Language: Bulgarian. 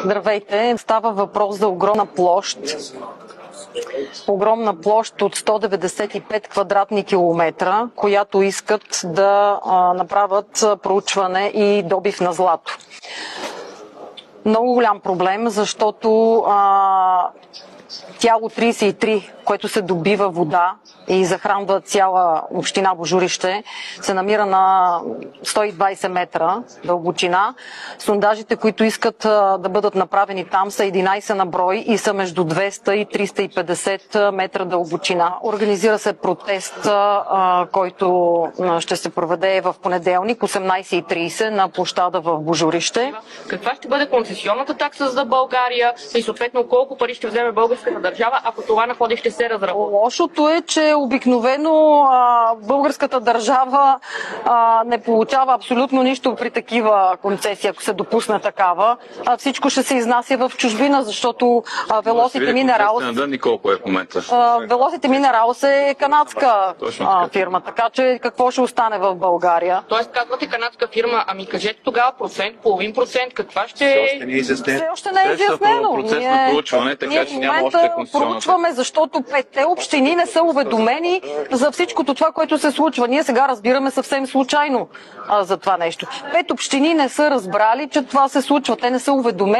Здравейте! Става въпрос за огромна площ. Огромна площ от 195 квадратни километра, която искат да направят проучване и добив на злато. Много голям проблем, защото тяло 33, което се добива вода и захранва цяла община Божурище, се намира на 120 метра дълбочина. Сондажите, които искат да бъдат направени там, са 11 на брой и са между 200 и 350 метра дълбочина. Организира се протест, който ще се проведе в понеделник, 18:30 на площада в Божурище. Каква ще бъде концесионната такса за България и съответно колко пари ще вземе българската държава, ако това находище се разработи? Лошото е, че обикновено българската държава не получава абсолютно нищо при такива концесии, ако се допусне такава. Всичко ще се изнася в чужбина, защото Velocity Minerals е канадска фирма, така че какво ще остане в България? Тоест казвате канадска фирма, ами кажете тогава процент, половин процент, каква ще е? Все още не е изяснено. Ние в момента проучваме, защото 5 общини не са уведомени за всичкото това, което се случва. Ние сега разбираме съвсем случайно за това нещо. 5 общини не са разбрали, че това се случва. Те не са уведомени.